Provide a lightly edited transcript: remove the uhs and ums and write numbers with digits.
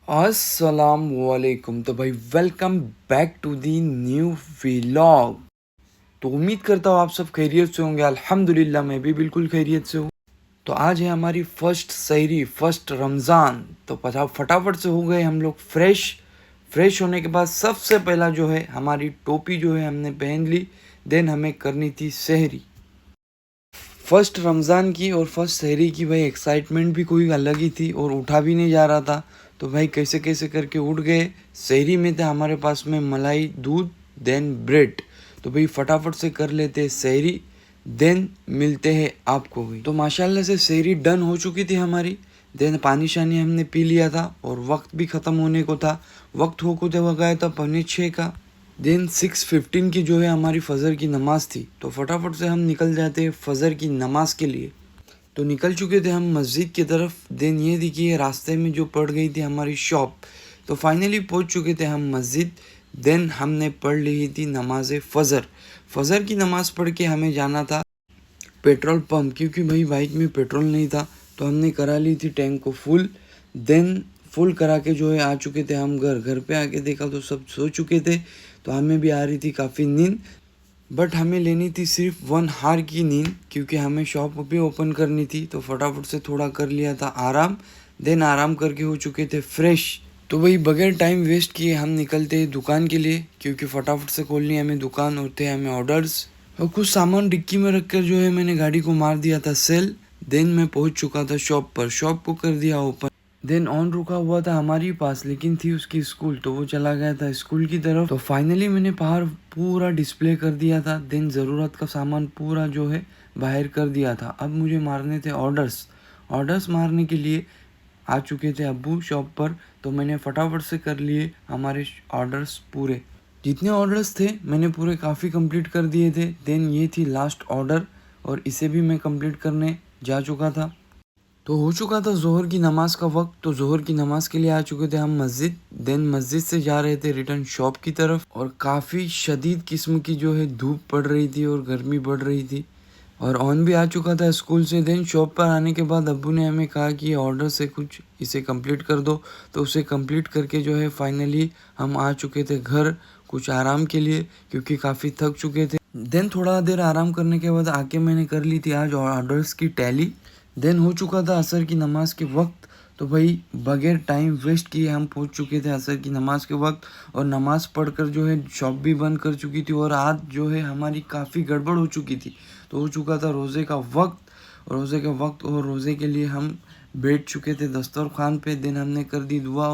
अस्सलामुअलैकुम। तो भाई welcome back to the new vlog. तो उम्मीद करता हूँ आप सब खैरियत से होंगे। अल्हम्दुलिल्लाह मैं भी बिल्कुल खैरियत से हूँ। तो आज है हमारी फर्स्ट सहरी, फर्स्ट रमज़ान। तो फटाफट से हो गए हम लोग फ्रेश होने के बाद सबसे पहला जो है हमारी टोपी जो है हमने पहन ली। देन हमें करनी थी सहरी। फर्स्ट रमज़ान की और फर्स्ट सहरी की भाई एक्साइटमेंट भी कोई अलग ही थी और उठा भी नहीं जा रहा था। तो भाई कैसे कैसे करके उठ गए। सहरी में था हमारे पास में मलाई दूध देन ब्रेड। तो भाई फटाफट से कर लेते सहरी, देन मिलते हैं आपको भी। तो माशाल्लाह से सहरी डन हो चुकी थी हमारी। देन पानी शानी हमने पी लिया था और वक्त भी ख़त्म होने को था। वक्त होते हुए गया था 5:45 का। देन 6:15 की जो है हमारी फ़जर की नमाज़ थी। तो फटाफट से हम निकल जाते हैं फ़जर की नमाज़ के लिए। तो निकल चुके थे हम मस्जिद की तरफ। देन ये देखिए रास्ते में जो पड़ गई थी हमारी शॉप। तो फाइनली पहुंच चुके थे हम मस्जिद। देन हमने पढ़ ली थी नमाज फ़जर। फ़जर की नमाज़ पढ़ के हमें जाना था पेट्रोल पंप, क्योंकि भाई बाइक में पेट्रोल नहीं था। तो हमने करा ली थी टैंक को फुल। देन फुल करा के जो है आ चुके थे हम घर पे आके देखा तो सब सो चुके थे। तो हमें भी आ रही थी काफ़ी नींद, बट हमें लेनी थी सिर्फ 1 आवर की नींद, क्योंकि हमें शॉप भी ओपन करनी थी। तो फटाफट से थोड़ा कर लिया था आराम। देन आराम करके हो चुके थे फ्रेश। तो वही बगैर टाइम वेस्ट किए हम निकलते हैं दुकान के लिए, क्योंकि फटाफट से खोलनी है हमें दुकान और थे हमें ऑर्डर्स। और कुछ सामान डिक्की में रखकर जो है मैंने गाड़ी को मार दिया था सेल। देन मैं पहुंच चुका था शॉप पर, शॉप को कर दिया ओपन। देन ऑन रुका हुआ था हमारी पास, लेकिन थी उसकी स्कूल, तो वो चला गया था स्कूल की तरफ। तो फाइनली मैंने बाहर पूरा डिस्प्ले कर दिया था। देन ज़रूरत का सामान पूरा जो है बाहर कर दिया था। अब मुझे मारने थे ऑर्डर्स। ऑर्डर्स मारने के लिए आ चुके थे अब्बू शॉप पर। तो मैंने फटाफट से कर लिए हमारे ऑर्डर्स पूरे। जितने ऑर्डर्स थे मैंने पूरे काफ़ी कंप्लीट कर दिए थे। देन ये थी लास्ट ऑर्डर और इसे भी मैं कंप्लीट करने जा चुका था। तो हो चुका था ज़ोहर की नमाज़ का वक्त। तो ज़ोहर की नमाज़ के लिए आ चुके थे हम मस्जिद। देन मस्जिद से जा रहे थे रिटर्न शॉप की तरफ, और काफ़ी शदीद किस्म की जो है धूप पड़ रही थी और गर्मी बढ़ रही थी। और ऑन भी आ चुका था स्कूल से। देन शॉप पर आने के बाद अब्बू ने हमें कहा कि ये ऑर्डर से कुछ इसे कंप्लीट कर दो। तो उसे कंप्लीट करके जो है फाइनली हम आ चुके थे घर कुछ आराम के लिए, क्योंकि काफ़ी थक चुके थे। देन थोड़ा देर आराम करने के बाद आके मैंने कर ली थी आज ऑर्डर्स की टैली। देन हो चुका था असर की नमाज़ के वक्त। तो भाई बगैर टाइम वेस्ट किए हम पहुंच चुके थे असर की नमाज़ के वक्त। और नमाज़ पढ़कर जो है शॉप भी बंद कर चुकी थी और आज जो है हमारी काफ़ी गड़बड़ हो चुकी थी। तो हो चुका था रोज़े का वक्त। और रोज़े के लिए हम बैठ चुके थे दस्तरखान पे। दिन हमने कर दी दुआ।